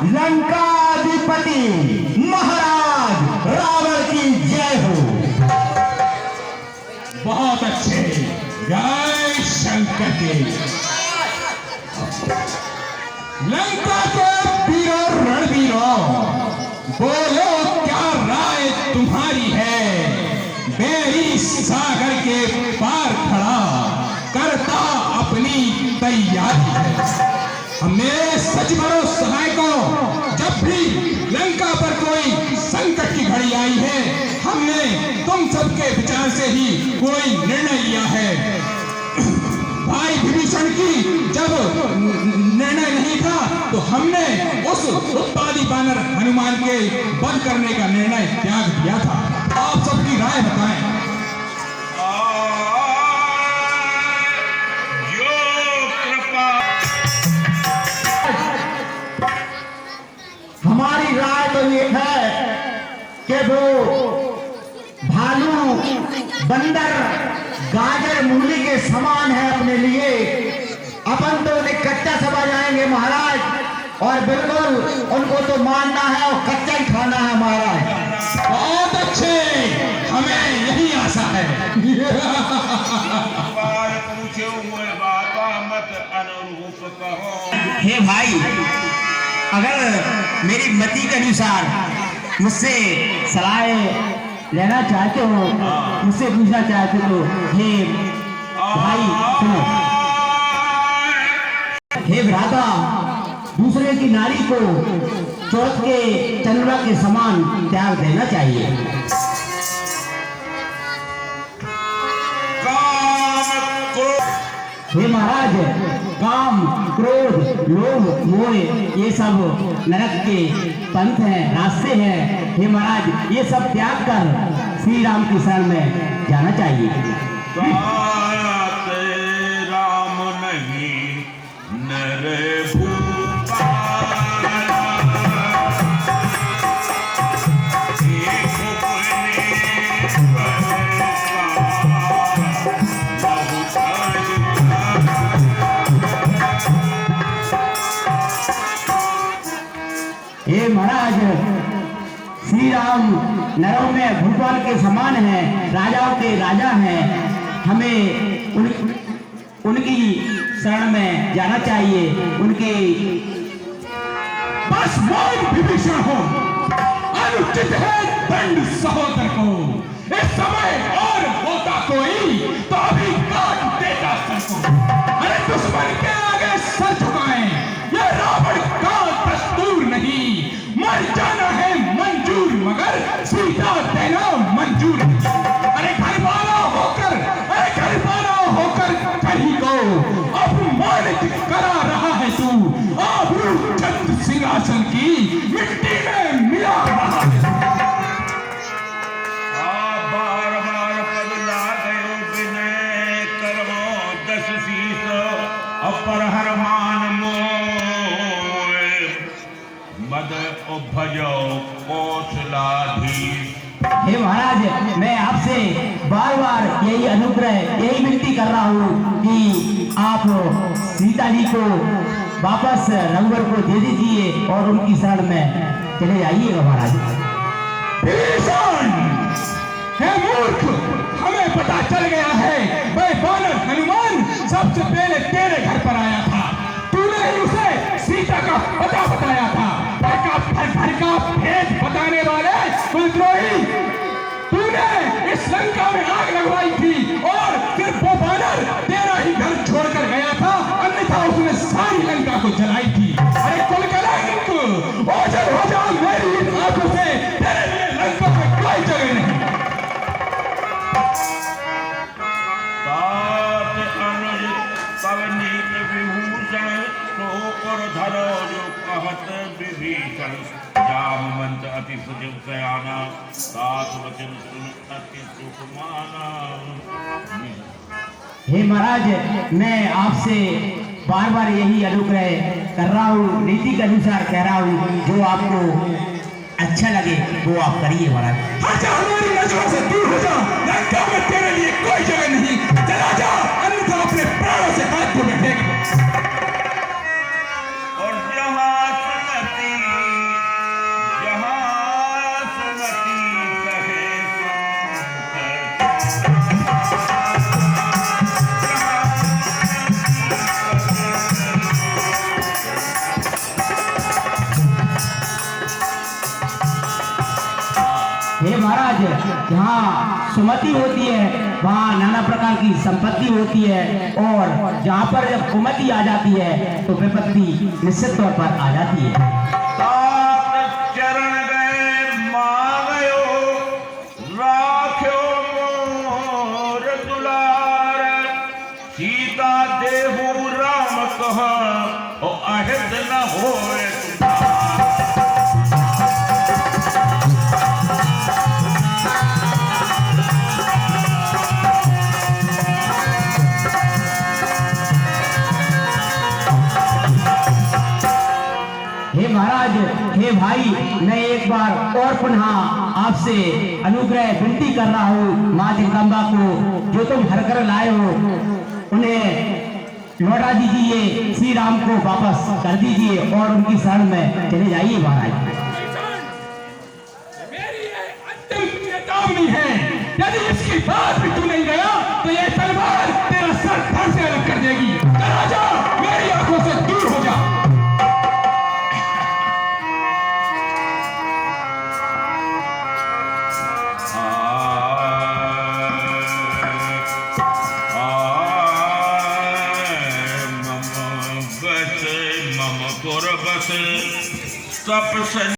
लंकाधिपति महाराज रावण की जय हो। बहुत अच्छे, जय शंकर के। लंका के वीरों रणवीरों, बोलो क्या राय तुम्हारी है? बैरी सागर के पार खड़ा करता अपनी तैयारी है। मेरे सचिवरों सहायकों, जब भी लंका पर कोई संकट की घड़ी आई है, हमने तुम सबके विचार से ही कोई निर्णय लिया है। भाई विभीषण की जब निर्णय नहीं था तो हमने उस उत्पादी बानर हनुमान के वध करने का निर्णय त्याग दिया था। आप सबकी राय बताएं। हमारी राय तो ये है कि वो भालू बंदर गाजर मूली के समान है अपने लिए। अपन तो उन्हें कच्चा समझ जाएंगे महाराज, और बिल्कुल उनको तो मानना है और कच्चा ही खाना है महाराज। बहुत अच्छे, हमें यही आशा है। हे भाई, अगर मेरी मति के अनुसार मुझसे सलाह लेना चाहते हो, मुझसे पूछना चाहते हो, हे भाई सुनो। हे भ्राता, दूसरे की नारी को चौथ के चंद्रमा के समान त्याग देना चाहिए। हे महाराज, काम, क्रोध, लोभ, मोह ये सब नरक के पंथ हैं, रास्ते हैं। हे महाराज, ये सब त्याग कर श्री राम की शरण में जाना चाहिए। राम नहीं नरे हे महाराज, श्री राम नरों में भूपाल के समान है, राजाओं के राजा हैं। हमें उनकी शरण में जाना चाहिए। उनके बस मौत विभीषण हो, अनुचित है दंड सहोदर को। इस समय और होता कोई तो अभी काट देता सर को। अरे दुश्मन के आगे सर झुकाएं, ये रावण का दस्तूर नहीं। मर जाना है मंजूर, मगर सीता देना मंजूर नहीं। अरे घर वाला होकर, अरे घर वाला होकर कहीं को अपमानित करा रहा है तू। आबरू छत्र सिंहासन की मिट्टी में मिला रहा है। बार बार पगला गयो विनय करमो दस शीस अपर हर मान मद उपजो कौशलाधीश। हे महाराज, मैं आपसे बार बार यही अनुग्रह, यही विनती कर रहा हूँ कि आप सीता जी को वापस रघुवर को दे दीजिए और उनकी शरण में चले जाइएगा महाराज। भीषण, हे मूर्ख, हमें पता चल गया है वह बानर हनुमान सबसे पहले तेरे घर पर आया था। तूने ही उसे सीता का पता बताया था। घर का भेद बताने वाले कुलद्रोही, तूने इस लंका में आग लगवाई थी और फिर वो बानर तेरा ही घर छोड़कर गया था, अन्यथा उसने सारी लंका को जलाई थी। अरे कुलकलंक, ओझल हो जा मेरी इन आंखों से, तेरे लिए लंका में कोई जगह नहीं। विभीषण जामवंत अति सुजव सयाना, सात वचन सुन अति सुख माना। हे महाराज, मैं आपसे बार बार यही अनुग्रह कर रहा हूँ, नीति के अनुसार कह रहा हूँ। जो आपको अच्छा लगे वो आप करिए महाराज। आजा, हमारी नजरों से दूर हो जा। लंका में तेरे लिए कोई जगह नहीं, चला जा, अन्यथा अपने प्राणों से हाथ धो बैठेगा। और जहाँ सुनती हे महाराज, जहाँ सुमति होती है वहाँ नाना प्रकार की संपत्ति होती है, और जहाँ पर जब कुमति आ जाती है तो विपत्ति निश्चित तौर पर आ जाती है। तात चरण गए मांगयो, राख्यो मोर दुलार, सीता देहु राम कह, ओ अहित न होए तुम्हार। हे महाराज, हे भाई, मैं एक बार और पुनः आपसे अनुग्रह विनती कर रहा हूँ, माँ जगदम्बा को जो तुम हर कर लाए हो उन्हें लौटा दीजिए, श्री राम को वापस कर दीजिए और उनकी शरण में चले जाइए महाराज। मेरी ये अंतिम चेतावनी है, यदि इसकी बात भी तू नहीं गया तो ये तलवार तेरा सर धड़ से अलग कर देगी। चला जा, मेरी आंखों से दूर हो जा। मम बस मम पुर बस तप